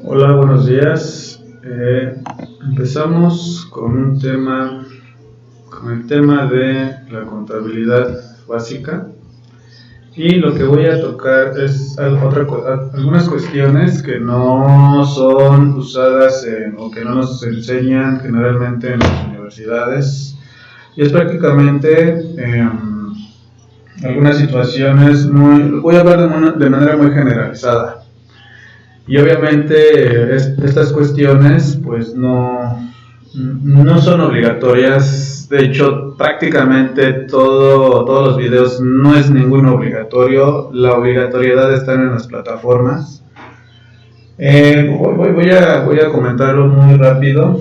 Hola, buenos días. Empezamos con el tema de la contabilidad básica, y lo que voy a tocar es algunas cuestiones que no son usadas o que no nos enseñan generalmente en las universidades, y es prácticamente algunas situaciones voy a hablar de manera muy generalizada. Y obviamente estas cuestiones pues no son obligatorias. De hecho, prácticamente todos los videos no es ninguno obligatorio. La obligatoriedad está en las plataformas. Voy a comentarlo muy rápido.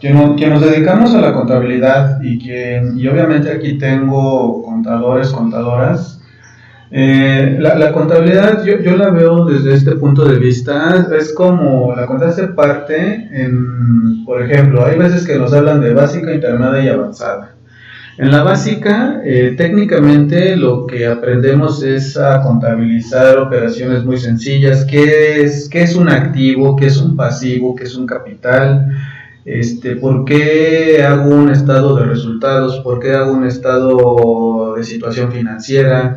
Que nos dedicamos a la contabilidad y obviamente aquí tengo contadores, contadoras. La contabilidad yo la veo desde este punto de vista. Es como la contabilidad se parte por ejemplo, hay veces que nos hablan de básica, intermedia y avanzada. En la básica, técnicamente lo que aprendemos es a contabilizar operaciones muy sencillas. ¿Qué es un activo? ¿Qué es un pasivo? ¿Qué es un capital? ¿Por qué hago un estado de resultados? ¿Por qué hago un estado de situación financiera?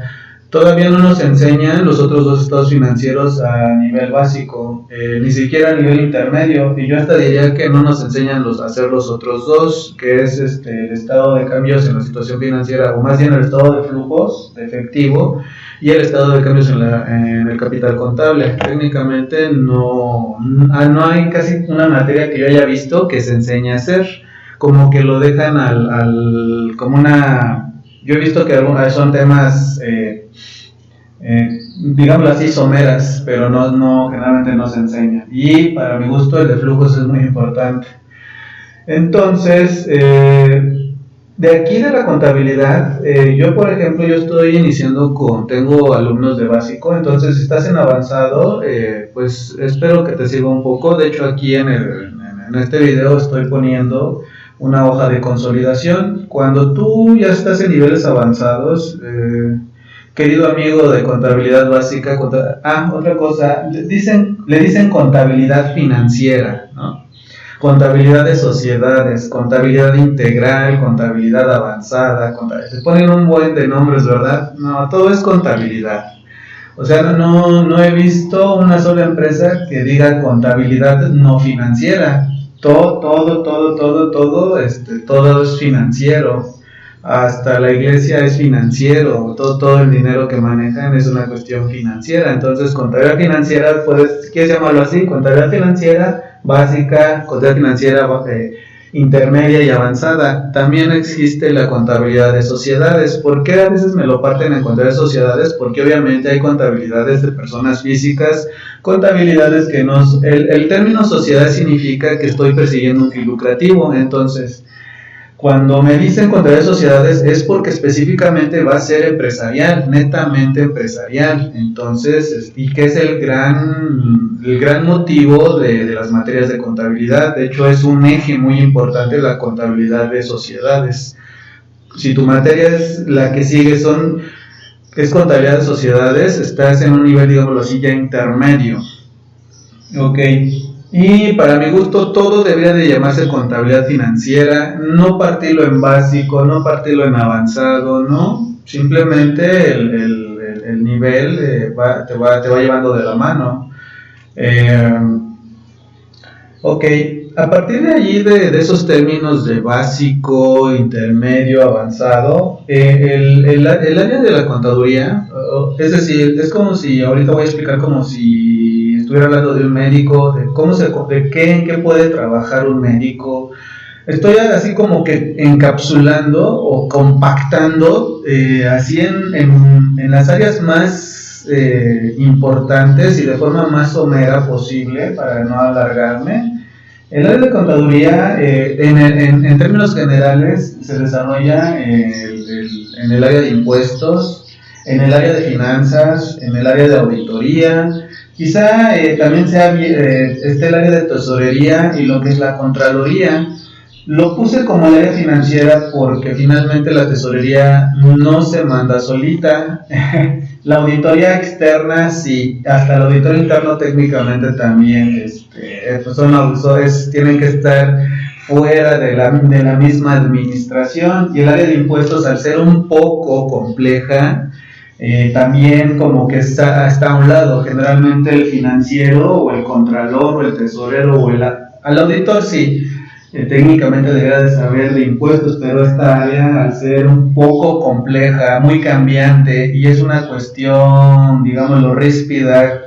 Todavía no nos enseñan los otros dos estados financieros a nivel básico, ni siquiera a nivel intermedio, y yo hasta diría que no nos enseñan a hacer los otros dos, que es el estado de cambios en la situación financiera, o más bien el estado de flujos de efectivo, y el estado de cambios en el capital contable. Técnicamente no hay casi una materia que yo haya visto que se enseñe a hacer, como que lo dejan como una... Yo he visto que son temas, digámoslo así, someras, pero generalmente no se enseñan. Y para mi gusto el de flujos es muy importante. Entonces, de aquí de la contabilidad, yo por ejemplo, yo estoy iniciando tengo alumnos de básico. Entonces si estás en avanzado, pues espero que te sirva un poco. De hecho aquí en este video estoy poniendo una hoja de consolidación. Cuando tú ya estás en niveles avanzados, querido amigo de contabilidad básica, otra cosa, le dicen contabilidad financiera, ¿no? Contabilidad de sociedades, contabilidad integral, contabilidad avanzada, se ponen un buen de nombres, ¿verdad? No, todo es contabilidad. O sea, no he visto una sola empresa que diga contabilidad no financiera. Todo es financiero. Hasta la iglesia es financiero. Todo el dinero que manejan es una cuestión financiera. Entonces, contabilidad financiera, ¿quieres llamarlo así? Contabilidad financiera básica, contabilidad financiera intermedia y avanzada. También existe la contabilidad de sociedades. ¿Por qué a veces me lo parten en contabilidad de sociedades? Porque obviamente hay contabilidades de personas físicas, contabilidades que el término sociedad significa que estoy persiguiendo un fin lucrativo. Entonces, cuando me dicen contabilidad de sociedades es porque específicamente va a ser empresarial, netamente empresarial. Entonces, y que es el gran motivo de las materias de contabilidad. De hecho, es un eje muy importante la contabilidad de sociedades. Si tu materia es la que sigue es contabilidad de sociedades, estás en un nivel, digámoslo así, ya intermedio. Ok. Y para mi gusto todo debería de llamarse contabilidad financiera, no partirlo en básico, no partirlo en avanzado, ¿no? Simplemente el nivel te va llevando de la mano. Ok, a partir de allí de esos términos de básico, intermedio, avanzado, el área de la contaduría, es decir, es como si, ahorita voy a explicar como si estuviera hablando de un médico, de qué puede trabajar un médico. Estoy así como que encapsulando o compactando así en las áreas más importantes y de forma más somera posible para no alargarme. El área de contaduría, en términos generales, se desarrolla en el área de impuestos, en el área de finanzas, en el área de auditoría. Quizá también esté el área de tesorería y lo que es la contraloría. Lo puse como el área financiera porque finalmente la tesorería no se manda solita. La auditoría externa, sí, hasta el auditor interno técnicamente también, pues son auditores, tienen que estar fuera de la misma administración, y el área de impuestos, al ser un poco compleja, también como que está a un lado. Generalmente el financiero o el contralor o el tesorero o al auditor sí, técnicamente debería de saber de impuestos, pero esta área, al ser un poco compleja, muy cambiante, y es una cuestión, digámoslo, ríspida,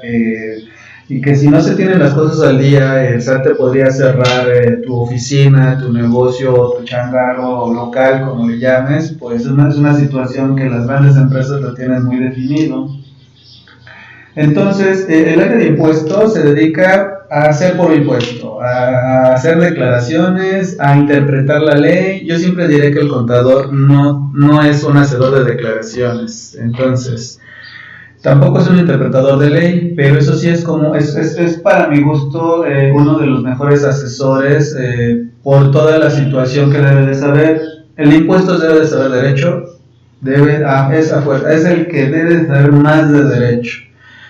y que si no se tienen las cosas al día, el SAT te podría cerrar tu oficina, tu negocio, tu changarro local, como le llames. Pues es una situación que las grandes empresas lo tienen muy definido. Entonces, el área de impuestos se dedica a hacer por impuesto, a hacer declaraciones, a interpretar la ley. Yo siempre diré que el contador no es un hacedor de declaraciones. Entonces, tampoco es un interpretador de ley, pero eso sí es para mi gusto uno de los mejores asesores por toda la situación que debe de saber. El de impuestos debe de saber derecho, es el que debe de saber más de derecho.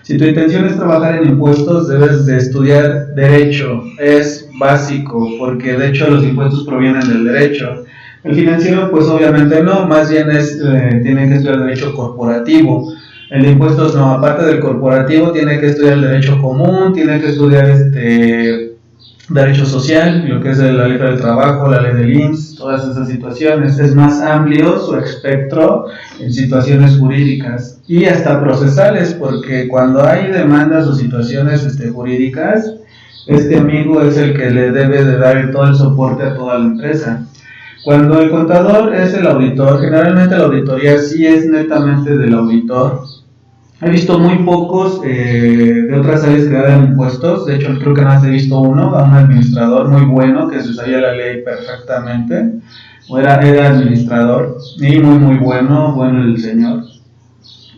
Si tu intención es trabajar en impuestos, debes de estudiar derecho, es básico, porque de hecho los impuestos provienen del derecho. El financiero, pues obviamente no, más bien tiene que estudiar derecho corporativo. El de impuestos no, aparte del corporativo, tiene que estudiar el derecho común, tiene que estudiar derecho social, lo que es la ley del trabajo, la ley del IMSS, todas esas situaciones. Es más amplio su espectro en situaciones jurídicas y hasta procesales, porque cuando hay demandas o situaciones jurídicas, este amigo es el que le debe de dar todo el soporte a toda la empresa. Cuando el contador es el auditor, generalmente la auditoría sí es netamente del auditor. He visto muy pocos de otras áreas que dan impuestos. De hecho, creo que nada más he visto uno, a un administrador muy bueno que se sabía la ley perfectamente. Era administrador y muy bueno el señor.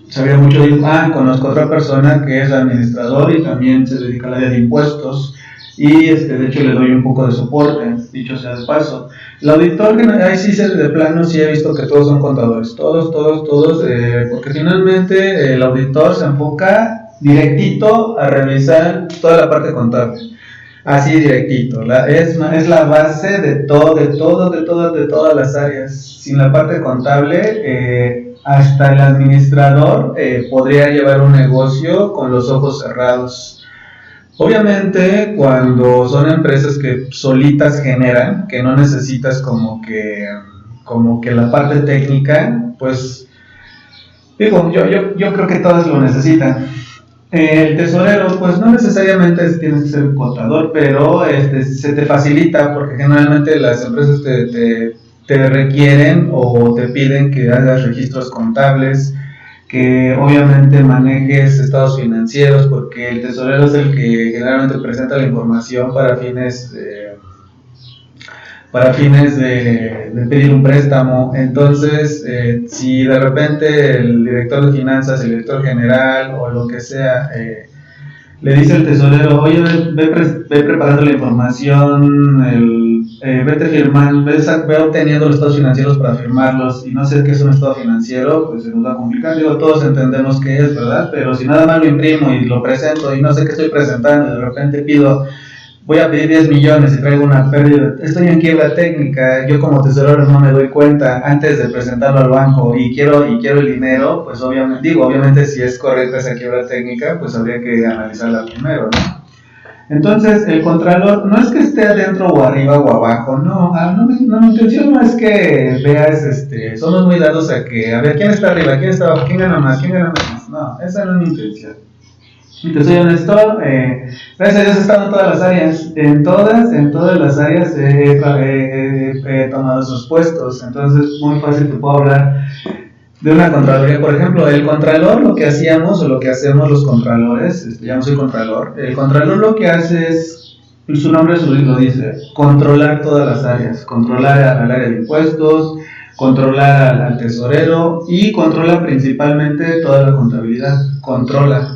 Sabía mucho de... conozco a otra persona que es administrador y también se dedica al área de impuestos. Y de hecho le doy un poco de soporte, dicho sea de paso. El auditor, ahí sí de plano sí he visto que todos son contadores, todos, porque finalmente el auditor se enfoca directito a revisar toda la parte contable, así directito. Es la base de todas las áreas. Sin la parte contable, hasta el administrador podría llevar un negocio con los ojos cerrados. Obviamente, cuando son empresas que solitas generan, que no necesitas como que la parte técnica, pues digo, yo creo que todas lo necesitan. El tesorero, pues no necesariamente tienes que ser un contador, pero se te facilita, porque generalmente las empresas te requieren o te piden que hagas registros contables, que obviamente manejes estados financieros, porque el tesorero es el que generalmente presenta la información para fines de pedir un préstamo. Entonces, si de repente el director de finanzas, el director general o lo que sea, le dice al tesorero, oye, ve preparando la información, vete firmando, ve obteniendo los estados financieros para firmarlos, y no sé qué es un estado financiero, pues se nos va a complicar. Digo, todos entendemos qué es, ¿verdad? Pero si nada más lo imprimo y lo presento y no sé qué estoy presentando, y de repente voy a pedir 10 millones y traigo una pérdida, estoy en quiebra técnica, yo como tesorero no me doy cuenta antes de presentarlo al banco y quiero el dinero, pues obviamente si es correcta esa quiebra técnica, pues habría que analizarla primero, ¿no? Entonces, el contralor no es que esté adentro o arriba o abajo, no, mi intención no es que veas, somos muy dados a ver quién está arriba, quién está abajo, quién gana más, no, esa no es mi intención. Y te soy honesto, gracias a Dios he estado en todas las áreas, en todas las áreas he tomado esos puestos, entonces muy fácil te puedo hablar de una contraloría. Por ejemplo, el contralor, lo que hacíamos o lo que hacemos los contralores, ya no soy contralor, el contralor lo que hace es, su nombre lo dice, controlar todas las áreas, controlar al área de impuestos, controlar al tesorero y controla principalmente toda la contabilidad, controla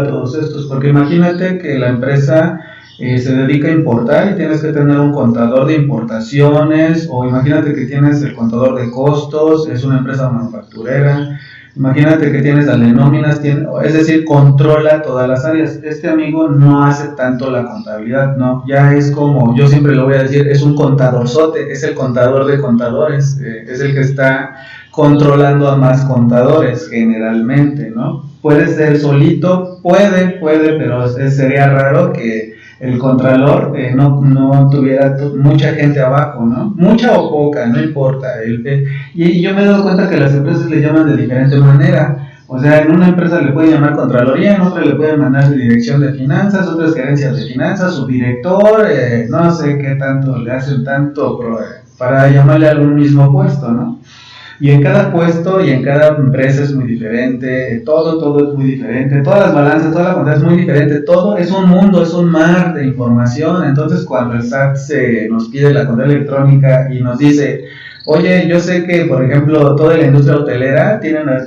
todos estos, porque imagínate que la empresa se dedica a importar y tienes que tener un contador de importaciones, o imagínate que tienes el contador de costos, es una empresa manufacturera, imagínate que tienes al de nóminas, es decir, controla todas las áreas. Este amigo no hace tanto la contabilidad, no, ya es como, yo siempre lo voy a decir, es un contadorzote, es el contador de contadores, es el que está controlando a más contadores generalmente, ¿no? Puede ser solito, puede, pero sería raro que el contralor no tuviera mucha gente abajo, ¿no? Mucha o poca, no importa. Y yo me he dado cuenta que las empresas le llaman de diferente manera. O sea, en una empresa le pueden llamar Contraloría, en otra le pueden mandar Dirección de Finanzas, otras Gerencias de Finanzas, Subdirector, no sé qué tanto le hacen tanto para llamarle a algún mismo puesto, ¿no? Y en cada puesto y en cada empresa es muy diferente, todo es muy diferente, todas las balanzas, toda la contabilidad es muy diferente, todo es un mundo, es un mar de información. Entonces cuando el SAT nos pide la contabilidad electrónica y nos dice, oye, yo sé que por ejemplo toda la industria hotelera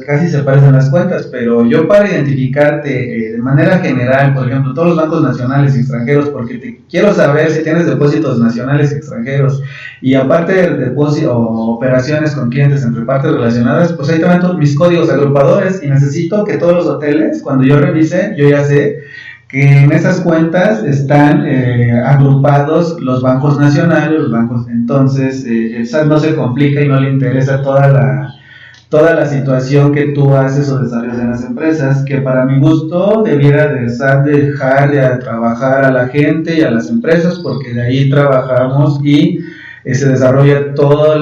casi se parecen las cuentas, pero yo para identificarte de manera general, por ejemplo, todos los bancos nacionales y extranjeros, porque quiero saber si tienes depósitos nacionales y extranjeros, y aparte de depósito o operaciones con clientes entre partes relacionadas, pues ahí también todos mis códigos agrupadores, y necesito que todos los hoteles, cuando yo revise, yo ya sé que en esas cuentas están agrupados los bancos nacionales, los bancos. Entonces el SAT no se complica y no le interesa toda la situación que tú haces o desarrollas en las empresas, que para mi gusto debiera del SAT dejar de trabajar a la gente y a las empresas, porque de ahí trabajamos y se desarrolla todo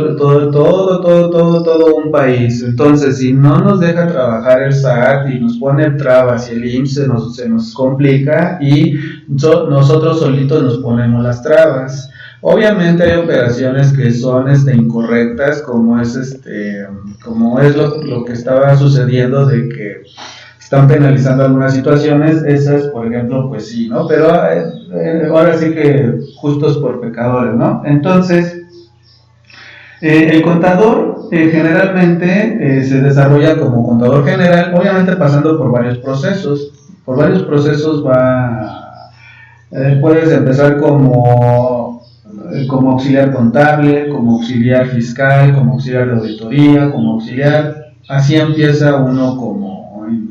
un país. Entonces, si no nos deja trabajar el SAT y nos pone trabas y el IMSS se nos complica y nosotros solitos nos ponemos las trabas. Obviamente hay operaciones que son incorrectas, como es lo que estaba sucediendo, de que están penalizando algunas situaciones. Esas, por ejemplo, pues sí, ¿no? Pero ahora sí que justos por pecadores, ¿no? Entonces, el contador generalmente se desarrolla como contador general, obviamente pasando por varios procesos. Por varios procesos puedes empezar como auxiliar contable, como auxiliar fiscal, como auxiliar de auditoría, como auxiliar. Así empieza uno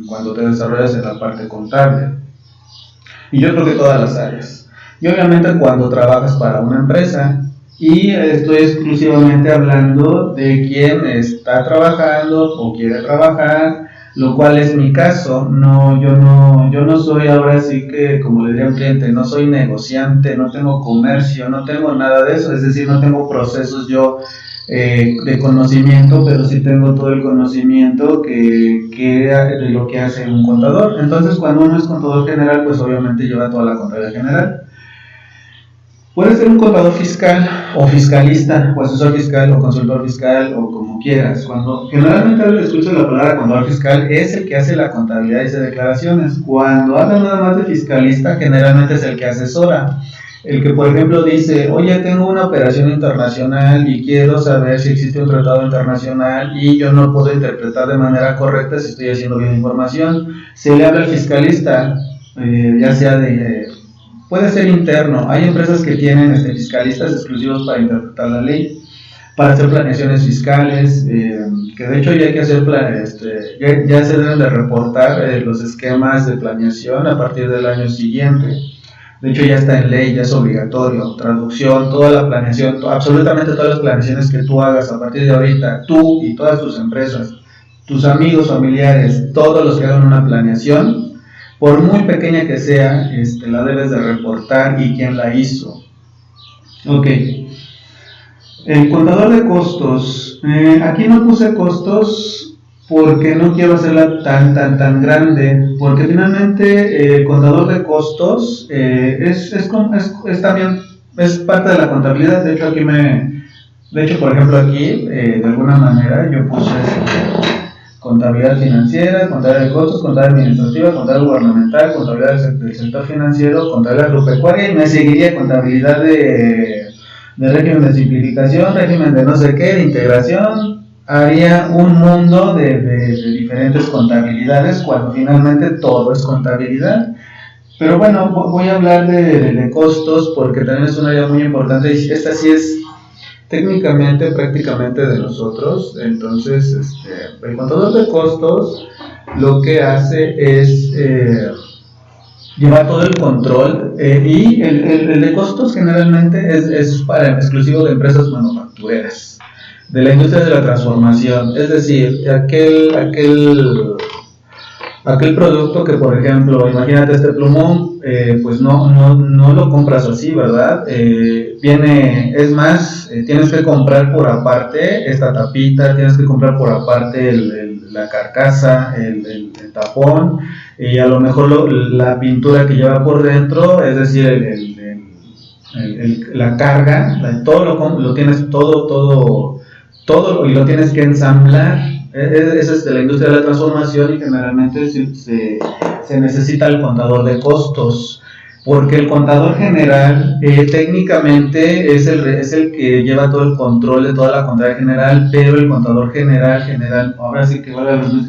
cuando te desarrollas en la parte contable. Y yo creo que todas las áreas. Y obviamente cuando trabajas para una empresa, y estoy exclusivamente hablando de quien está trabajando o quiere trabajar, lo cual es mi caso. Yo no soy, ahora sí que, como le diría a un cliente, no soy negociante, no tengo comercio, no tengo nada de eso, es decir, no tengo procesos yo de conocimiento, pero sí tengo todo el conocimiento de lo que hace un contador. Entonces, cuando uno es contador general, pues obviamente lleva toda la contabilidad general. Puedes ser un contador fiscal o fiscalista, o asesor fiscal o consultor fiscal, o como quieras. Cuando generalmente escucho la palabra contador fiscal, es el que hace la contabilidad y hace declaraciones. Cuando habla nada más de fiscalista, generalmente es el que asesora. El que, por ejemplo, dice, oye, tengo una operación internacional y quiero saber si existe un tratado internacional y yo no puedo interpretar de manera correcta si estoy haciendo bien información. Se le habla al fiscalista, ya sea puede ser interno. Hay empresas que tienen fiscalistas exclusivos para interpretar la ley, para hacer planeaciones fiscales, que de hecho ya hay que hacer ya se deben de reportar los esquemas de planeación a partir del año siguiente. De hecho ya está en ley, ya es obligatorio. Traducción, toda la planeación, absolutamente todas las planeaciones que tú hagas a partir de ahorita, tú y todas tus empresas, tus amigos, familiares, todos los que hagan una planeación, por muy pequeña que sea, la debes de reportar y quién la hizo. Ok. El contador de costos. Aquí no puse costos porque no quiero hacerla tan grande, porque finalmente el contador de costos también es parte de la contabilidad. De hecho por ejemplo aquí de alguna manera yo puse contabilidad financiera, contabilidad de costos, contabilidad administrativa, contabilidad gubernamental, contabilidad del sector financiero, contabilidad agropecuaria, y me seguiría contabilidad de régimen de simplificación, régimen de no sé qué, de integración. Haría un mundo de diferentes contabilidades, cuando finalmente todo es contabilidad. Pero bueno, voy a hablar de costos porque también es un área muy importante y esta sí es técnicamente prácticamente de nosotros. Entonces, el contador de costos lo que hace es llevar todo el control y el de costos generalmente es para exclusivo de empresas manufactureras, de la industria de la transformación, es decir, aquel producto que, por ejemplo, imagínate este plumón, pues no lo compras así, ¿verdad? Es más, tienes que comprar por aparte esta tapita, tienes que comprar por aparte la carcasa, el tapón, y a lo mejor la pintura que lleva por dentro, es decir, la carga, todo lo tienes todo y lo tienes que ensamblar. Esa es de la industria de la transformación y generalmente se necesita el contador de costos, porque el contador general técnicamente es el que lleva todo el control de toda la contabilidad general, pero el contador general, ahora sí que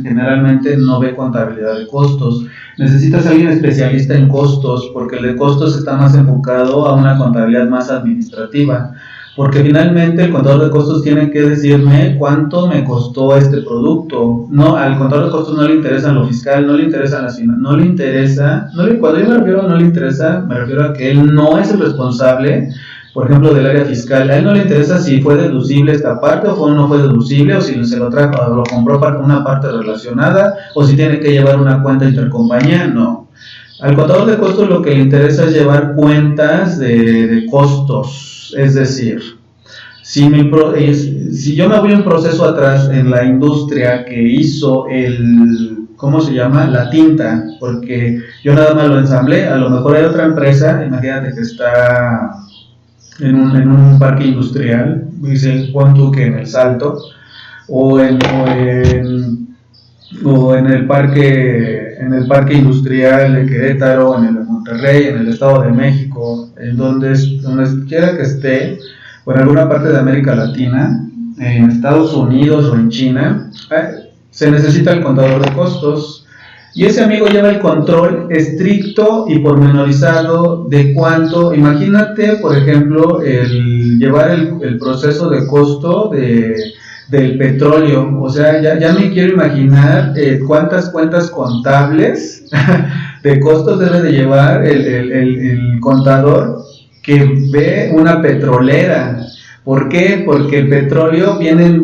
generalmente no ve contabilidad de costos. Necesitas a alguien especialista en costos, porque el de costos está más enfocado a una contabilidad más administrativa. Porque finalmente el contador de costos tiene que decirme cuánto me costó este producto. No, al contador de costos no le interesa lo fiscal, no le interesa las finanzas, no le interesa, cuando yo me refiero a no le interesa, me refiero a que él no es el responsable, por ejemplo, del área fiscal. A él no le interesa si fue deducible esta parte o no fue deducible, o si se lo trajo o lo compró para una parte relacionada, o si tiene que llevar una cuenta intercompañía, no. Al contador de costos lo que le interesa es llevar cuentas de costos. Es decir, si yo me voy un proceso atrás en la industria que hizo ¿cómo se llama? La tinta, porque yo nada más lo ensamblé, a lo mejor hay otra empresa, imagínate que está en un parque industrial, dice, pon tú que en El Salto, o en el parque industrial de Querétaro, en el de Monterrey, en el Estado de México, en donde quiera que esté, o en alguna parte de América Latina, en Estados Unidos o en China, se necesita el contador de costos. Y ese amigo lleva el control estricto y pormenorizado de cuánto. Imagínate, por ejemplo, llevar el proceso de costo del petróleo. O sea, ya me quiero imaginar cuántas cuentas contables de costos debe de llevar el contador que ve una petrolera. ¿Por qué? Porque el petróleo tienen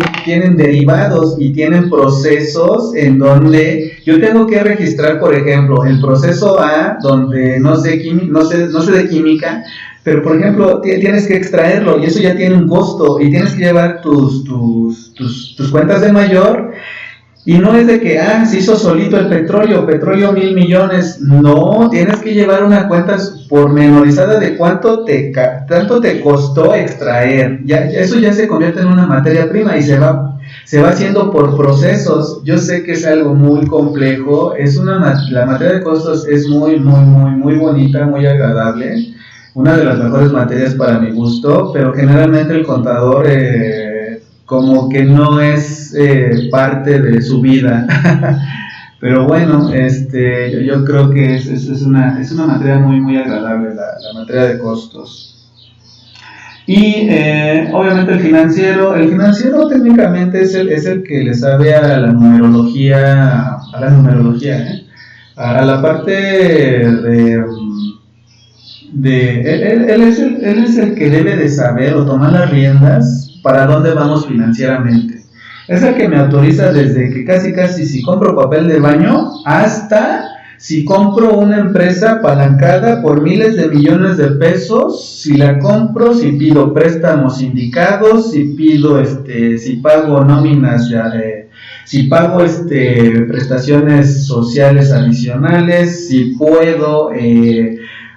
derivados y tienen procesos en donde yo tengo que registrar, por ejemplo, el proceso A, donde no sé de química, pero por ejemplo tienes que extraerlo y eso ya tiene un costo y tienes que llevar tus cuentas de mayor. Y no es de que, se hizo solito el petróleo 1,000 millones. No, tienes que llevar una cuenta pormenorizada de cuánto te costó extraer. Eso ya se convierte en una materia prima y se va haciendo por procesos. Yo sé que es algo muy complejo. La materia de costos es muy, muy, muy, muy bonita, muy agradable. Una de las mejores materias para mi gusto, pero generalmente el contador como que no es parte de su vida. Pero bueno, yo creo que es una materia muy, muy agradable, la materia de costos. Y obviamente el financiero técnicamente es el que le sabe a la numerología, a la parte él es el que debe de saber o tomar las riendas para dónde vamos financieramente. Es el que me autoriza desde que casi si compro papel de baño hasta si compro una empresa apalancada por miles de millones de pesos, si la compro, si pido préstamos sindicados, si pago nóminas si pago prestaciones sociales adicionales, si puedo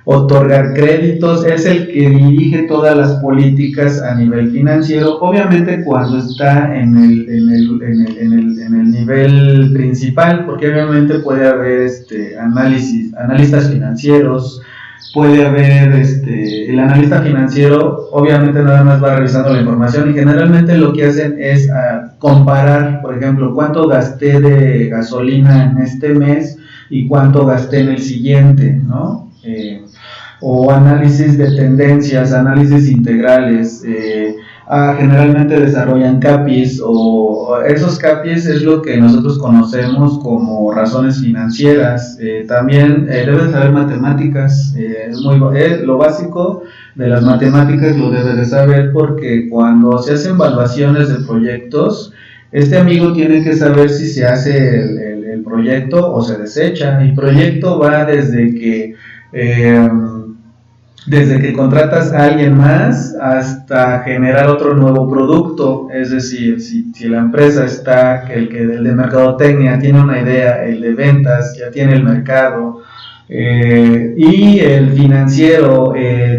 otorgar créditos. Es el que dirige todas las políticas a nivel financiero, obviamente cuando está en el nivel principal, porque obviamente puede haber analistas financieros, puede haber el analista financiero, obviamente nada más va revisando la información y generalmente lo que hacen es comparar, por ejemplo, cuánto gasté de gasolina en este mes y cuánto gasté en el siguiente, ¿no? o análisis de tendencias, análisis integrales. Generalmente desarrollan KPIs, o esos KPIs es lo que nosotros conocemos como razones financieras. También deben saber matemáticas, lo básico de las matemáticas lo debe de saber, porque cuando se hacen evaluaciones de proyectos, este amigo tiene que saber si se hace el proyecto o se desecha. El proyecto va desde que contratas a alguien más hasta generar otro nuevo producto. Es decir, si la empresa está, el de mercadotecnia tiene una idea, el de ventas ya tiene el mercado, y el financiero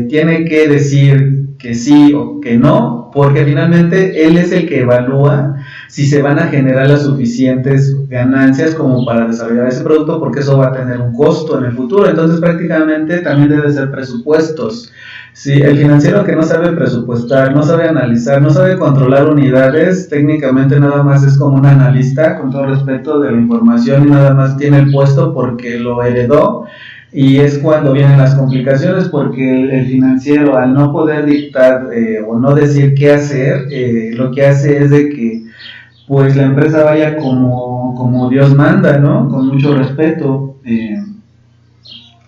tiene que decir que sí o que no, porque finalmente él es el que evalúa si se van a generar las suficientes ganancias como para desarrollar ese producto, porque eso va a tener un costo en el futuro. Entonces prácticamente también debe ser presupuestos. Si el financiero que no sabe presupuestar, no sabe analizar, no sabe controlar unidades, técnicamente nada más es como un analista, con todo respeto, de la información, y nada más tiene el puesto porque lo heredó. Y es cuando vienen las complicaciones, porque el financiero, al no poder dictar o no decir qué hacer, lo que hace es de que pues la empresa vaya como Dios manda, ¿no? Con mucho respeto,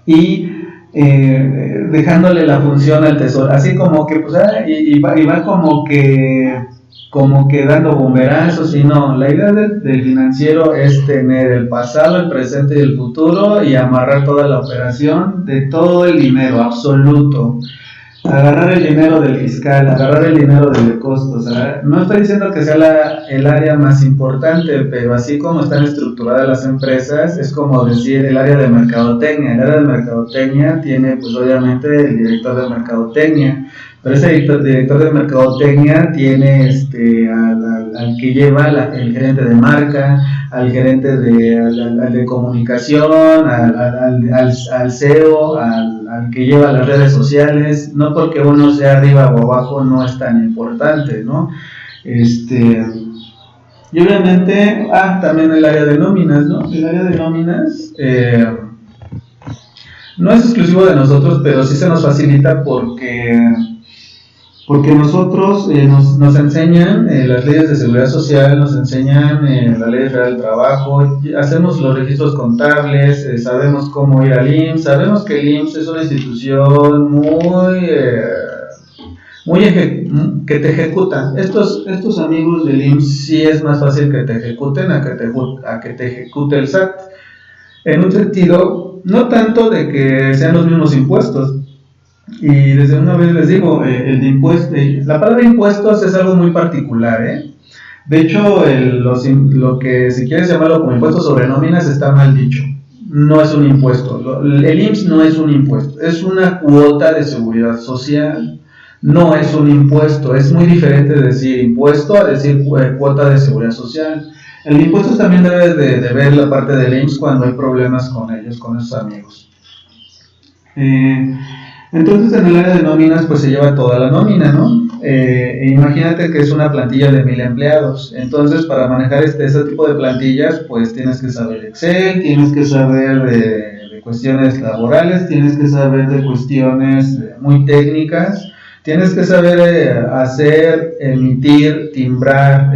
y dejándole la función al tesoro, así como que pues y va como que dando bomberazos. Y no, la idea del financiero es tener el pasado, el presente y el futuro, y amarrar toda la operación de todo el dinero absoluto. Agarrar el dinero del fiscal, agarrar el dinero de costos. No estoy diciendo que sea el área más importante, pero así como están estructuradas las empresas, es como decir el área de mercadotecnia. El área de mercadotecnia tiene pues obviamente el director de mercadotecnia, pero ese director de mercadotecnia tiene al que lleva el gerente de marca, al gerente de comunicación, al CEO, al que lleva las redes sociales. No porque uno sea arriba o abajo no es tan importante, ¿no? Y obviamente, también el área de nóminas, ¿no? El área de nóminas no es exclusivo de nosotros, pero sí se nos facilita porque nosotros nos enseñan las leyes de seguridad social, nos enseñan la ley federal del trabajo, hacemos los registros contables, sabemos cómo ir al IMSS, sabemos que el IMSS es una institución que te ejecuta. Estos amigos del IMSS sí es más fácil que te ejecuten a que te ejecute el SAT, en un sentido, no tanto de que sean los mismos impuestos. Y desde una vez les digo, la palabra impuestos es algo muy particular, ¿eh? De hecho, lo que si quieres llamarlo como impuesto sobre nóminas está mal dicho. No es un impuesto. El IMSS no es un impuesto, es una cuota de seguridad social. No es un impuesto. Es muy diferente decir impuesto a decir cuota de seguridad social. El impuesto también debe de ver la parte del IMSS cuando hay problemas con ellos, con esos amigos. Entonces en el área de nóminas pues se lleva toda la nómina, ¿no? Imagínate que es una plantilla de 1000 empleados. Entonces para manejar ese tipo de plantillas pues tienes que saber Excel, tienes que saber de cuestiones laborales, tienes que saber de cuestiones muy técnicas, tienes que saber hacer, emitir, timbrar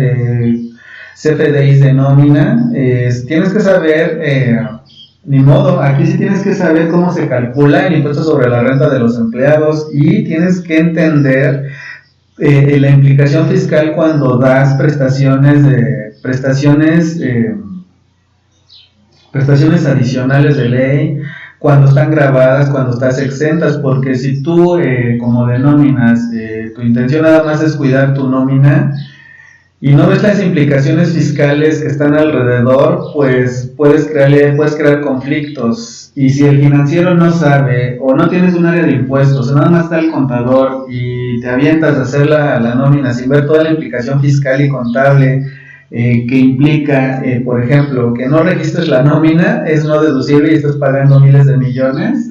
CFDIs de nómina, tienes que saber... Ni modo, aquí sí tienes que saber cómo se calcula el impuesto sobre la renta de los empleados, y tienes que entender la implicación fiscal cuando das prestaciones adicionales de ley, cuando están grabadas, cuando estás exentas, porque si tú como denominas, tu intención nada más es cuidar tu nómina y no ves las implicaciones fiscales que están alrededor, pues puedes crear conflictos. Y si el financiero no sabe, o no tienes un área de impuestos, o nada más está el contador y te avientas a hacer la nómina sin ver toda la implicación fiscal y contable que implica, por ejemplo, que no registres la nómina, es no deducible y estás pagando miles de millones,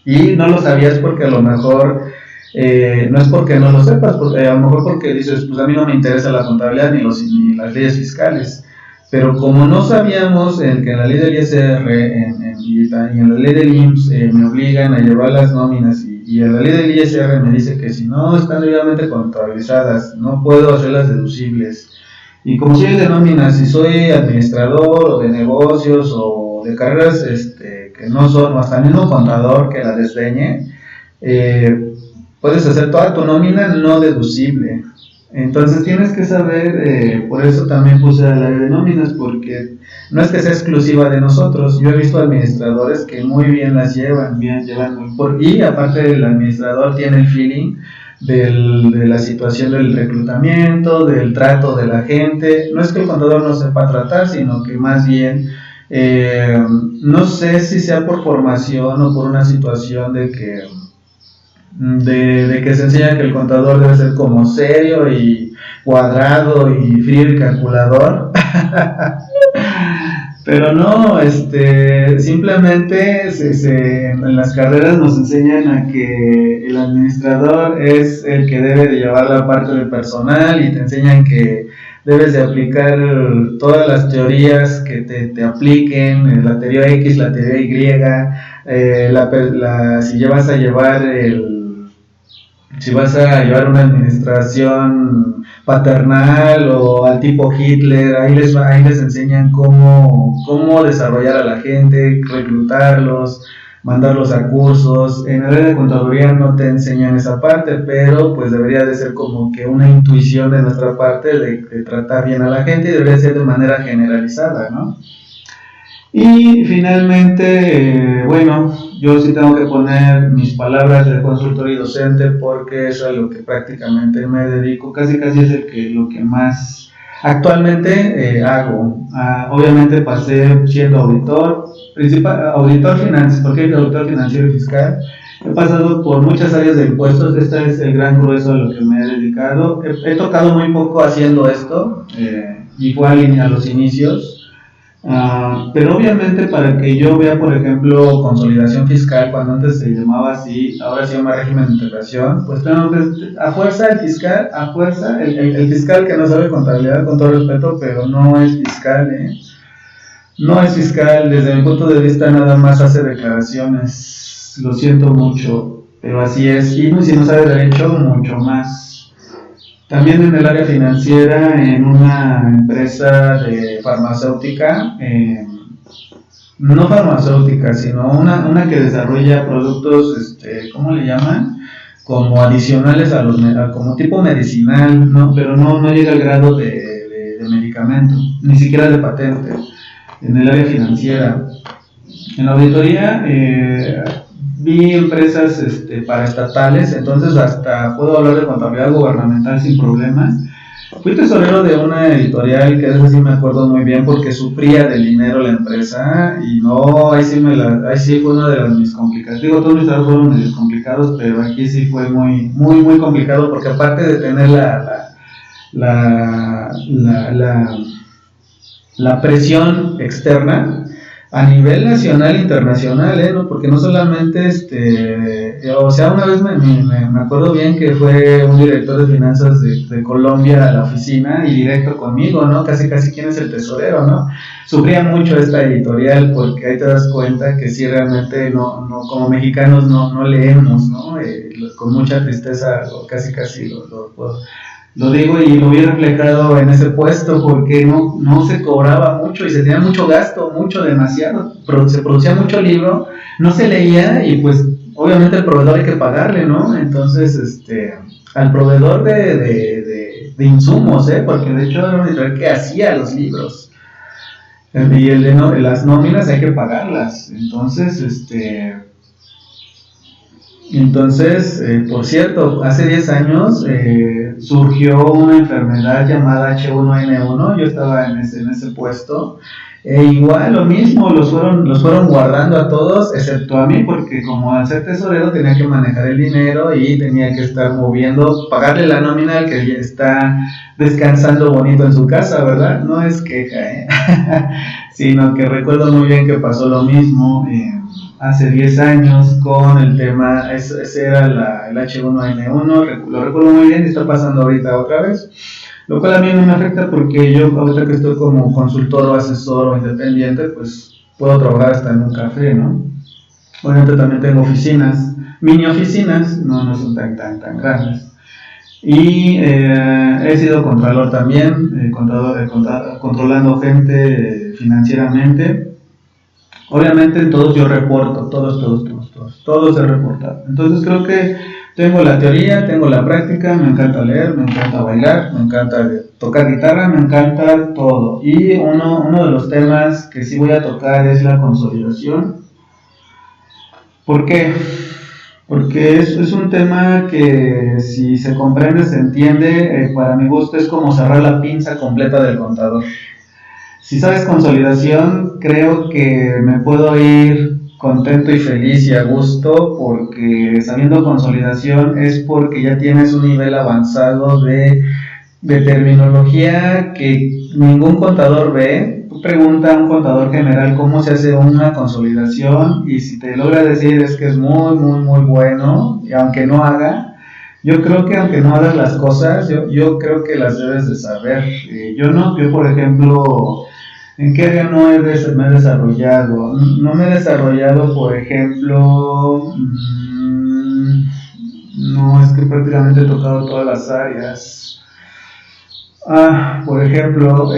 y no lo sabías porque a lo mejor... no es porque no lo sepas, a lo mejor porque dices, pues a mí no me interesa la contabilidad ni las leyes fiscales, pero como no sabíamos que en la ley del ISR, en y en la ley del IMSS me obligan a llevar las nóminas y en la ley del ISR me dice que si no están debidamente contabilizadas, no puedo hacerlas deducibles. Y como soy el de nóminas y soy administrador o de negocios o de carreras que no son, o hasta el mismo contador que la desdeñe, puedes hacer toda tu nómina no deducible. Entonces tienes que saber, por eso también puse la ley de nóminas, porque no es que sea exclusiva de nosotros. Yo he visto administradores que muy bien las llevan, y aparte el administrador tiene el feeling de la situación del reclutamiento, del trato de la gente. No es que el contador no sepa tratar, sino que más bien, no sé si sea por formación o por una situación de que se enseña que el contador debe ser como serio y cuadrado y frío y calculador. Pero no, simplemente en las carreras nos enseñan a que el administrador es el que debe de llevar la parte del personal y te enseñan que debes de aplicar todas las teorías que te apliquen, la teoría X, la teoría Y, si vas a llevar una administración paternal o al tipo Hitler, ahí les enseñan cómo desarrollar a la gente, reclutarlos, mandarlos a cursos. En el área de contaduría no te enseñan esa parte, pero pues debería de ser como que una intuición de nuestra parte de tratar bien a la gente y debería ser de manera generalizada, ¿no? Y finalmente, bueno, yo sí tengo que poner mis palabras de consultor y docente porque eso es a lo que prácticamente me dedico, casi es lo que más actualmente hago. Obviamente pasé siendo auditor financiero, porque hay auditor financiero y fiscal. He pasado por muchas áreas de impuestos, este es el gran grueso a lo que me he dedicado. He tocado muy poco haciendo esto, y fue a los inicios. Pero obviamente para que yo vea, por ejemplo, consolidación fiscal, cuando antes se llamaba así, ahora se llama régimen de integración, pues tengo que, a fuerza el fiscal que no sabe contabilidad, con todo respeto, pero no es fiscal, no es fiscal, desde mi punto de vista nada más hace declaraciones, lo siento mucho, pero así es, y si no sabe derecho, mucho más. También en el área financiera, en una empresa de farmacéutica, no farmacéutica, sino una que desarrolla productos, ¿cómo le llaman? Como adicionales como tipo medicinal, ¿no? Pero no llega al grado de medicamento, ni siquiera de patente, en el área financiera. En la auditoría, vi empresas paraestatales, entonces hasta puedo hablar de contabilidad gubernamental sin problema. Fui tesorero de una editorial que esa sí me acuerdo muy bien porque sufría del dinero la empresa y no, ahí sí fue una de mis complicadas. Digo, todos mis trabajos fueron medios complicados, pero aquí sí fue muy, muy, muy complicado porque aparte de tener la presión externa, a nivel nacional e internacional, ¿no? Porque no solamente, o sea, una vez me acuerdo bien que fue un director de finanzas de Colombia a la oficina y directo conmigo, ¿no? Casi quién es el tesorero, ¿no? Sufría mucho esta editorial porque ahí te das cuenta que sí realmente no como mexicanos no leemos, ¿no? Con mucha tristeza, casi lo digo y lo vi reflejado en ese puesto porque no se cobraba mucho y se tenía mucho gasto, demasiado, se producía mucho libro, no se leía y pues obviamente el proveedor hay que pagarle, ¿no? Entonces, al proveedor de insumos, porque de hecho era un editorial que hacía los libros y las nóminas hay que pagarlas, entonces, por cierto, hace 10 años surgió una enfermedad llamada H1N1, yo estaba en ese puesto, igual lo mismo, los fueron guardando a todos, excepto a mí, porque como al ser tesorero tenía que manejar el dinero y tenía que estar moviendo, pagarle la nómina al que está descansando bonito en su casa, ¿verdad? No es queja, sino que recuerdo muy bien que pasó lo mismo, hace 10 años con el tema, ese era el H1N1, lo recuerdo muy bien y está pasando ahorita otra vez, lo cual a mí no me afecta porque yo ahorita que estoy como consultor o asesor o independiente, pues puedo trabajar hasta en un café, ¿no? Obviamente también tengo oficinas, mini oficinas, no son tan grandes. Y he sido contralor también, controlando gente financieramente. Obviamente en todos yo reporto, todos he reportado. Entonces creo que tengo la teoría, tengo la práctica, me encanta leer, me encanta bailar, me encanta tocar guitarra, me encanta todo. Y uno de los temas que sí voy a tocar es la consolidación. ¿Por qué? Porque es un tema que si se comprende, se entiende, para mi gusto es como cerrar la pinza completa del contador. Si sabes consolidación, creo que me puedo ir contento y feliz y a gusto, porque sabiendo consolidación es porque ya tienes un nivel avanzado de terminología que ningún contador ve. Tú pregunta a un contador general cómo se hace una consolidación y si te logra decir es que es muy bueno, y aunque no haga, yo creo que aunque no hagas las cosas, yo creo que las debes de saber. Yo por ejemplo, ¿en qué área me he desarrollado? No me he desarrollado, por ejemplo, no, es que prácticamente he tocado todas las áreas. Por ejemplo,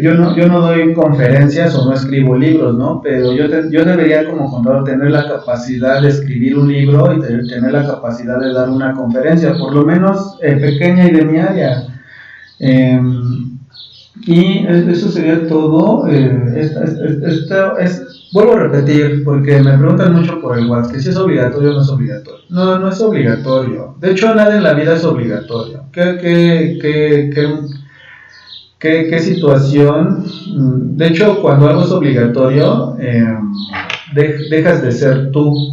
yo no doy conferencias o no escribo libros, ¿no? Pero yo debería como contador tener la capacidad de escribir un libro y tener la capacidad de dar una conferencia, por lo menos pequeña y de mi área. Y eso sería todo. Vuelvo a repetir, porque me preguntan mucho por el WhatsApp, que si es obligatorio o no es obligatorio. No es obligatorio. De hecho, nada en la vida es obligatorio. ¿Qué situación? De hecho, cuando algo es obligatorio, dejas de ser tú.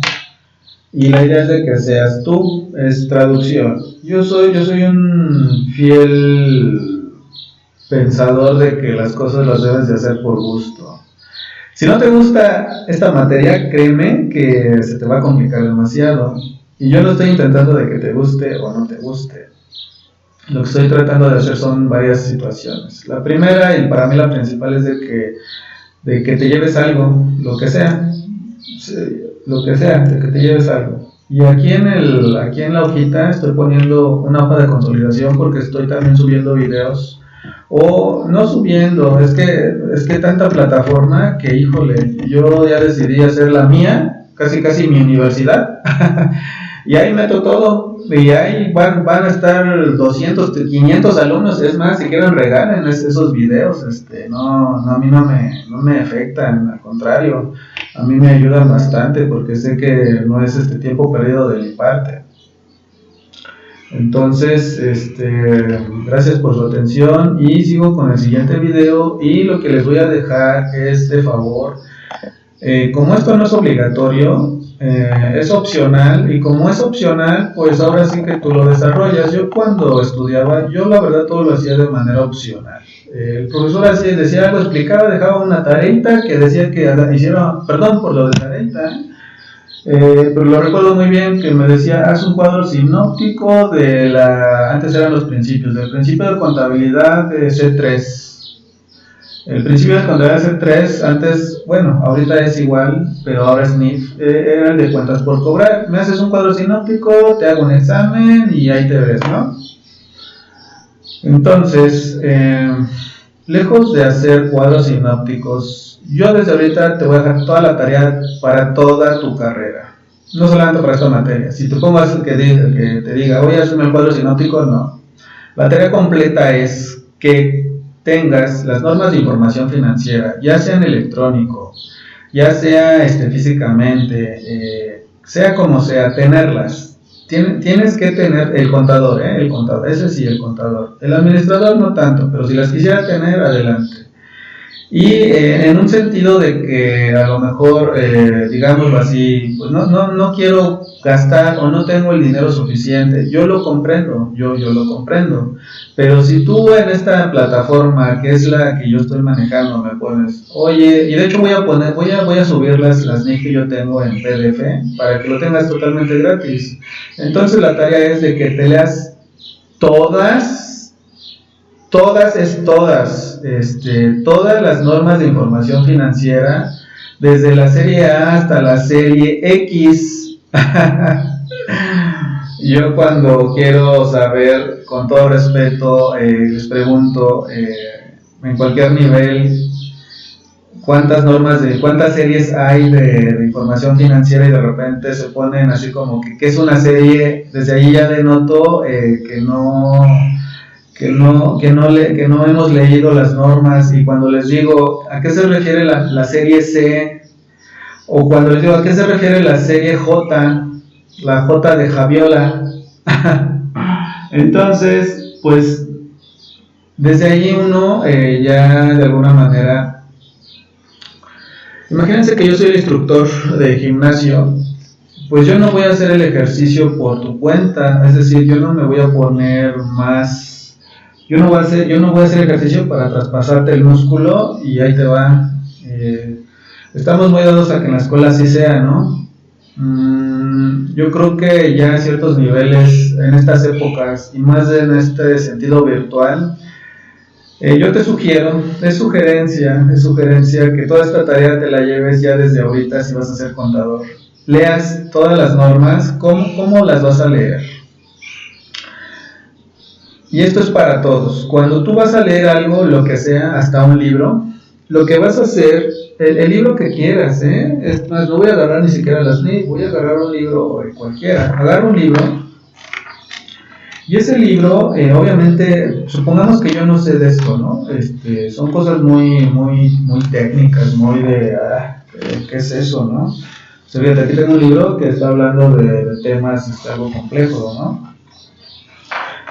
Y la idea es de que seas tú, es traducción. Yo soy un fiel pensador de que las cosas las debes de hacer por gusto. Si no te gusta esta materia, créeme que se te va a complicar demasiado. Y yo no estoy intentando de que te guste o no te guste. Lo que estoy tratando de hacer son varias situaciones. La primera, y para mí la principal, es de que te lleves algo, lo que sea, de que te lleves algo. Y aquí en la hojita estoy poniendo una hoja de consolidación porque estoy también subiendo videos. O no subiendo, es que tanta plataforma que, híjole, yo ya decidí hacer la mía, casi mi universidad, y ahí meto todo, y ahí van a estar 200, 500 alumnos, es más, si quieren regalen esos videos, a mí no me afectan, al contrario, a mí me ayudan bastante, porque sé que no es tiempo perdido de mi parte. Entonces, gracias por su atención y sigo con el siguiente video, y lo que les voy a dejar es de favor, como esto no es obligatorio, es opcional, y como es opcional, pues ahora sí que tú lo desarrollas. Yo cuando estudiaba, yo la verdad todo lo hacía de manera opcional. El profesor así decía algo, explicaba, dejaba una tareita que decía que hiciera, perdón por lo de tareita, pero lo recuerdo muy bien que me decía, haz un cuadro sinóptico antes eran los principios, del principio de contabilidad de C3. El principio de contabilidad de C3, antes, bueno, ahorita es igual, pero ahora es NIF, era el de cuentas por cobrar. Me haces un cuadro sinóptico, te hago un examen y ahí te ves, ¿no? Entonces, lejos de hacer cuadros sinópticos, yo desde ahorita te voy a dejar toda la tarea para toda tu carrera, no solamente para esta materia. Si te pongas que te diga, oye, hazme el cuadro sinóptico, no. La tarea completa es que tengas las normas de información financiera, ya sea en electrónico, ya sea físicamente, sea como sea, tenerlas. Tienes que tener el contador, ese sí, el contador. El administrador no tanto, pero si las quisiera tener, adelante. Y en un sentido de que a lo mejor, digámoslo así, pues no quiero gastar o no tengo el dinero suficiente. Yo lo comprendo, yo lo comprendo. Pero si tú en esta plataforma, que es la que yo estoy manejando, me pones, oye, y de hecho voy a subir las NIC que yo tengo en PDF para que lo tengas totalmente gratis. Entonces la tarea es de que te leas todas las normas de información financiera, desde la serie A hasta la serie X. Yo cuando quiero saber, con todo respeto, les pregunto en cualquier nivel cuántas series hay de información financiera, y de repente se ponen así como que ¿qué es una serie? Desde ahí ya denoto que no hemos leído las normas. Y cuando les digo ¿a qué se refiere la serie C? O cuando les digo ¿a qué se refiere la serie J? La J de Javiola. Entonces, pues desde ahí uno ya de alguna manera, imagínense que yo soy el instructor de gimnasio, pues yo no voy a hacer el ejercicio por tu cuenta, es decir, yo no me voy a poner más, yo no voy a hacer ejercicio para traspasarte el músculo y ahí te va. Estamos muy dados a que en la escuela así sea, ¿no? Yo creo que ya a ciertos niveles, en estas épocas, y más en este sentido virtual, yo te sugiero, es sugerencia que toda esta tarea te la lleves ya desde ahorita si vas a ser contador. Leas todas las normas. ¿Cómo las vas a leer? Y esto es para todos. Cuando tú vas a leer algo, lo que sea, hasta un libro, lo que vas a hacer, el libro que quieras, es más, no voy a agarrar ni siquiera las NIF, voy a agarrar un libro cualquiera. Agarra un libro. Y ese libro, obviamente, supongamos que yo no sé de esto, ¿no? Son cosas muy técnicas, muy de, ¿qué es eso, no? O sea, fíjate, aquí tengo un libro que está hablando de temas algo complejos, ¿no?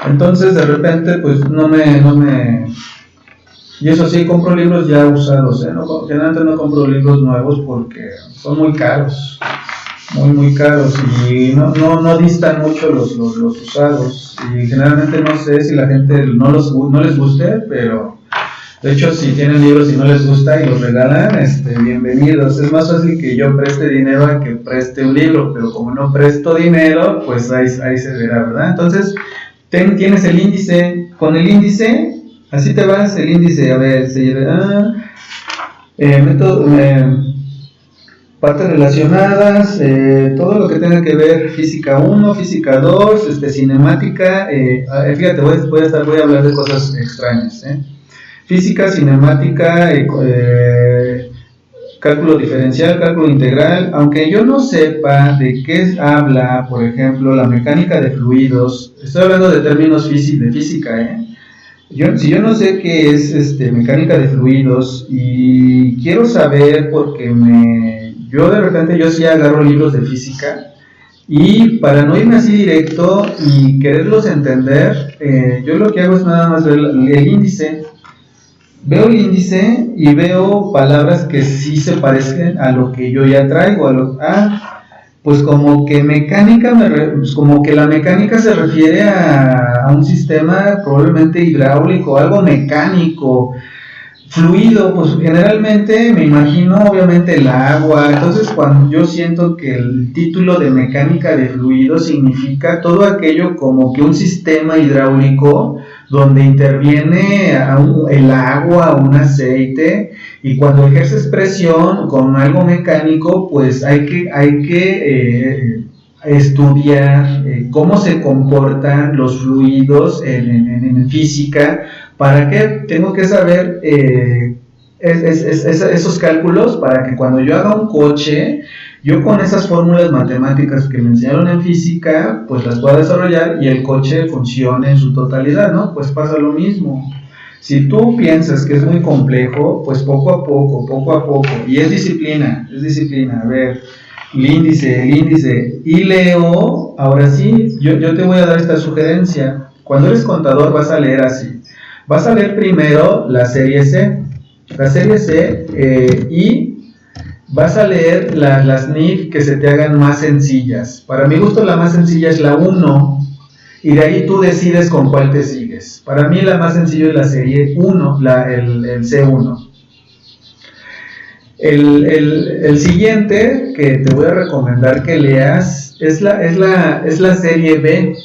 Entonces, de repente, pues, no me... Y eso sí, compro libros ya usados, generalmente no compro libros nuevos porque son muy caros. Muy caros, y no distan mucho los usados, y generalmente no sé si la gente no les guste, pero de hecho si tienen libros y no les gusta y los regalan, bienvenidos. Es más fácil que yo preste dinero a que preste un libro, pero como no presto dinero, pues ahí se verá, ¿verdad? Entonces tienes el índice. Con el índice así te vas. El índice, a ver, partes relacionadas, todo lo que tenga que ver física 1, física 2, cinemática, fíjate, voy a hablar de cosas extrañas, física, cinemática, cálculo diferencial, cálculo integral. Aunque yo no sepa de qué habla, por ejemplo, la mecánica de fluidos, estoy hablando de términos de física, si yo no sé qué es mecánica de fluidos y quiero saber porque yo de repente sí agarro libros de física, y para no irme así directo y quererlos entender, yo lo que hago es nada más ver el índice. Veo el índice y veo palabras que sí se parecen a lo que yo ya traigo, pues como que como que la mecánica se refiere a un sistema probablemente hidráulico, algo mecánico. Fluido, pues generalmente me imagino obviamente el agua. Entonces cuando yo siento que el título de mecánica de fluido significa todo aquello como que un sistema hidráulico donde interviene el agua, un aceite, y cuando ejerces presión con algo mecánico, pues hay que estudiar cómo se comportan los fluidos en física. ¿Para qué? Tengo que saber esos cálculos para que cuando yo haga un coche, yo con esas fórmulas matemáticas que me enseñaron en física, pues las pueda desarrollar y el coche funcione en su totalidad, ¿no? Pues pasa lo mismo. Si tú piensas que es muy complejo, pues poco a poco, y es disciplina, a ver, el índice, y leo. Ahora sí, yo te voy a dar esta sugerencia. Cuando eres contador vas a leer así. Vas a leer primero la serie C, y vas a leer las NIF que se te hagan más sencillas. Para mi gusto la más sencilla es la 1, y de ahí tú decides con cuál te sigues. Para mí la más sencilla es la serie 1, el C1. El siguiente que te voy a recomendar que leas es la serie B.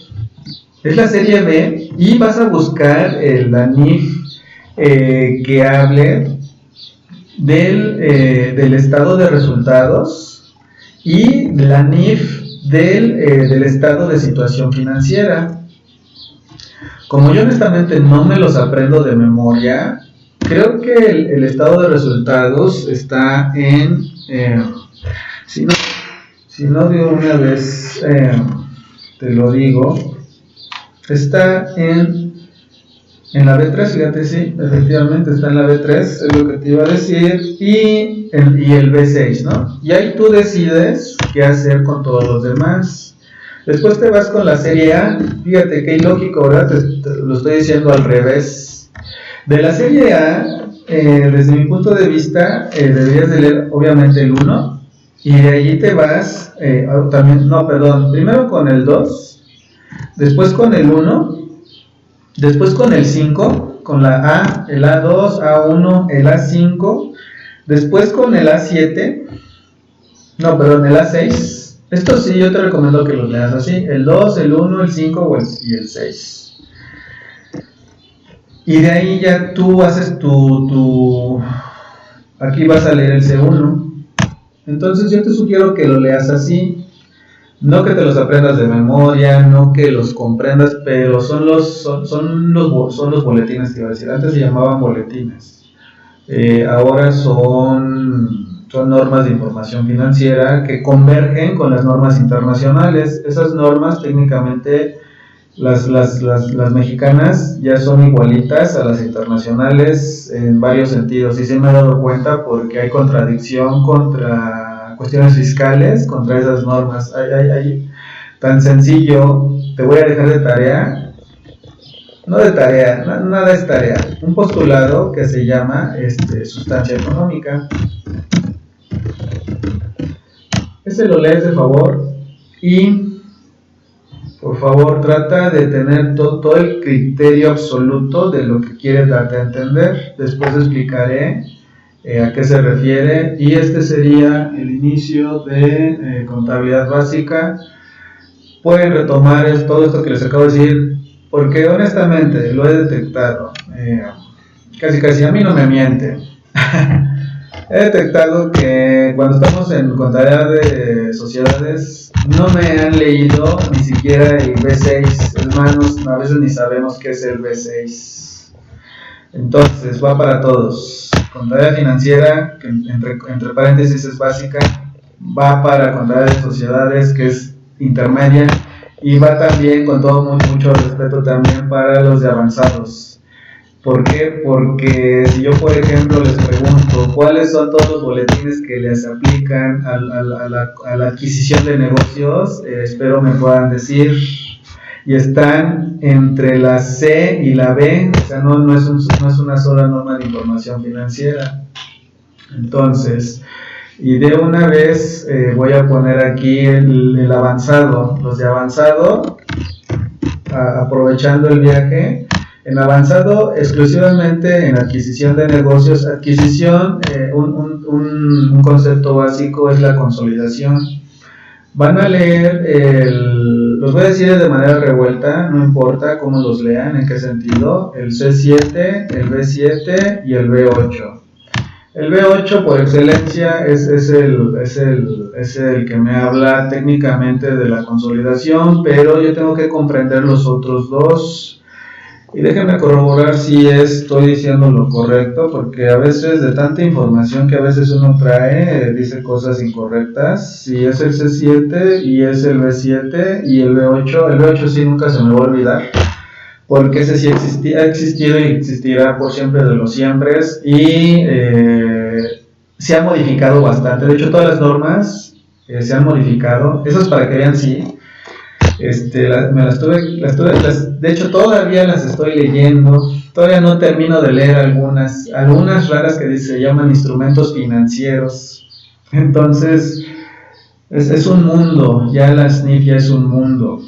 Es la serie B, y vas a buscar la NIF que hable del estado de resultados y la NIF del estado de situación financiera. Como yo honestamente no me los aprendo de memoria, creo que el estado de resultados está en, si no de una vez te lo digo, está en la B3, fíjate, sí, efectivamente está en la B3, es lo que te iba a decir, y el B6, ¿no? Y ahí tú decides qué hacer con todos los demás. Después te vas con la serie A, fíjate qué ilógico, ¿verdad? Te lo estoy diciendo al revés. De la serie A, desde mi punto de vista, deberías de leer obviamente el 1, y de allí te vas, primero con el 2, después con el 1, después con el 5, con la A, el A2, A1, el A5, después con el A7, el A6. Esto sí, yo te recomiendo que los leas así, el 2, el 1, el 5 y el 6. Y de ahí ya tú haces aquí vas a leer el C1. Entonces yo te sugiero que lo leas así. No que te los aprendas de memoria, no que los comprendas, pero son los boletines que iba a decir. Antes se llamaban boletines. Ahora son normas de información financiera que convergen con las normas internacionales. Esas normas técnicamente las mexicanas ya son igualitas a las internacionales en varios sentidos. Y sí me he dado cuenta porque hay contradicción contra cuestiones fiscales, contra esas normas. Hay tan sencillo, te voy a dejar de tarea, no de tarea, nada es tarea, un postulado que se llama sustancia económica. Lo lees de favor y por favor trata de tener todo el criterio absoluto de lo que quieres darte a entender. Después explicaré a qué se refiere, y este sería el inicio de contabilidad básica. Pueden retomar todo esto que les acabo de decir, porque honestamente lo he detectado, casi a mí no me miente. He detectado que cuando estamos en contabilidad de sociedades no me han leído ni siquiera el B6, hermanos, a veces ni sabemos qué es el B6. Entonces va para todos. Contabilidad financiera, que entre paréntesis es básica, va para contabilidad de sociedades, que es intermedia, y va también, con todo mucho respeto, también para los de avanzados. ¿Por qué? Porque si yo, por ejemplo, les pregunto cuáles son todos los boletines que les aplican a la adquisición de negocios, espero me puedan decir, y están entre la C y la B, o sea, no es una sola norma de información financiera. Entonces, y de una vez voy a poner aquí el avanzado, los de avanzado, aprovechando el viaje. En avanzado, exclusivamente en adquisición de negocios, un concepto básico es la consolidación. Van a leer, los voy a decir de manera revuelta, no importa cómo los lean, en qué sentido, el C7, el B7 y el B8. El B8 por excelencia es el que me habla técnicamente de la consolidación, pero yo tengo que comprender los otros dos. Y déjenme corroborar si estoy diciendo lo correcto, porque a veces de tanta información que a veces uno trae, dice cosas incorrectas. Si es el C7 y es el B7 y el B8 sí nunca se me va a olvidar, porque ese sí ha existido y existirá por siempre de los siembres, y se ha modificado bastante. De hecho, todas las normas se han modificado. Esas, para que vean, sí. De hecho todavía las estoy leyendo, todavía no termino de leer algunas raras que se llaman instrumentos financieros. Entonces es un mundo, ya la SNIF ya es un mundo,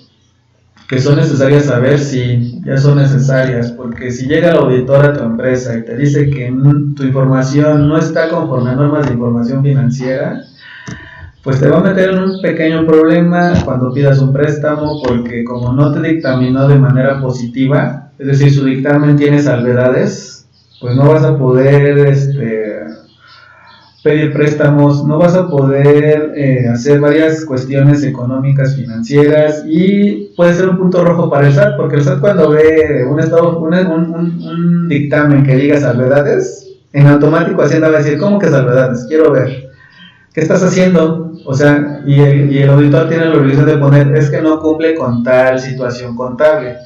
que son necesarias saber, sí, ya son necesarias, porque si llega el auditor a tu empresa y te dice que tu información no está conforme a normas de información financiera, pues te va a meter en un pequeño problema cuando pidas un préstamo, porque como no te dictaminó de manera positiva, es decir, su dictamen tiene salvedades, pues no vas a poder pedir préstamos, no vas a poder hacer varias cuestiones económicas, financieras, y puede ser un punto rojo para el SAT, porque el SAT cuando ve un dictamen que diga salvedades, en automático Hacienda va a decir, ¿cómo que salvedades? Quiero ver. ¿Qué estás haciendo? O sea, y el auditor tiene la obligación de poner, es que no cumple con tal situación contable.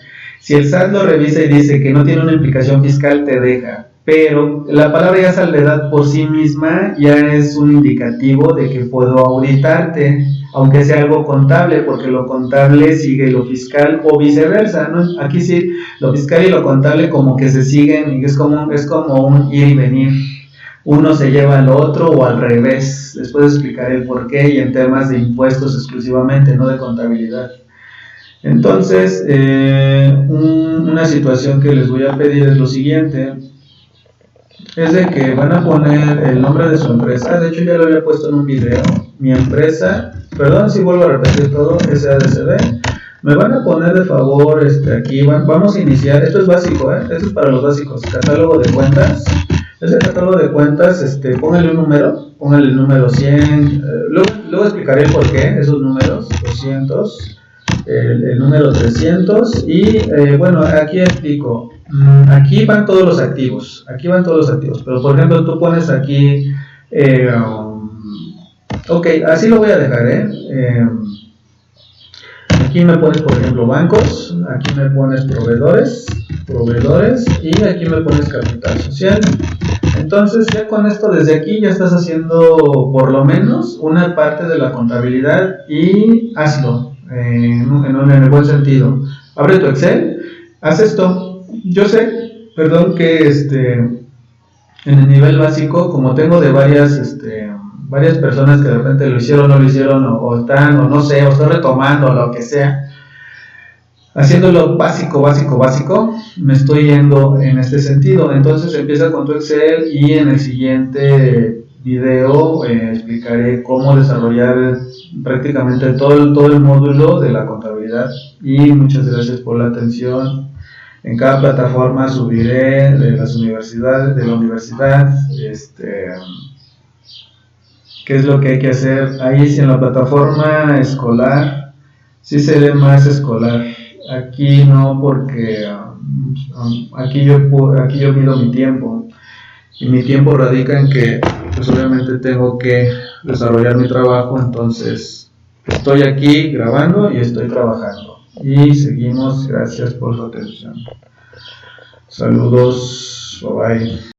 Si el SAT lo revisa y dice que no tiene una implicación fiscal, te deja. Pero la palabra ya salvedad por sí misma ya es un indicativo de que puedo auditarte, aunque sea algo contable, porque lo contable sigue lo fiscal o viceversa, ¿no? Aquí sí, lo fiscal y lo contable como que se siguen y es como un ir y venir. Uno se lleva al otro o al revés. Después explicaré el por qué y en temas de impuestos exclusivamente, no de contabilidad. Entonces, una situación que les voy a pedir es lo siguiente. Es de que van a poner el nombre de su empresa. De hecho ya lo había puesto en un video. Mi empresa, perdón si vuelvo a repetir todo, SADCB. Me van a poner de favor aquí, vamos a iniciar, esto es básico, esto es para los básicos, catálogo de cuentas. Ese catálogo de cuentas, póngale un número, póngale el número 100, luego explicaré el por qué, esos números, 200, el número 300 y bueno, aquí explico, aquí van todos los activos, pero por ejemplo tú pones aquí, ok, así lo voy a dejar, aquí me pones por ejemplo bancos, aquí me pones proveedores y aquí me pones capital social. Entonces ya con esto desde aquí ya estás haciendo por lo menos una parte de la contabilidad y hazlo en el buen sentido. Abre tu Excel, haz esto. Yo sé, perdón que en el nivel básico, como tengo de varias personas que de repente lo hicieron, no lo hicieron, o están, o no sé, o estoy retomando, o lo que sea, haciéndolo básico, me estoy yendo en este sentido. Entonces empieza con tu Excel y en el siguiente video explicaré cómo desarrollar prácticamente todo el módulo de la contabilidad. Y muchas gracias por la atención. En cada plataforma subiré de la universidad, qué es lo que hay que hacer. Ahí sí en la plataforma escolar, sí se ve más escolar. Aquí no, porque aquí yo mido mi tiempo y mi tiempo radica en que pues obviamente tengo que desarrollar mi trabajo, entonces estoy aquí grabando y estoy trabajando y seguimos. Gracias por su atención. Saludos, bye bye.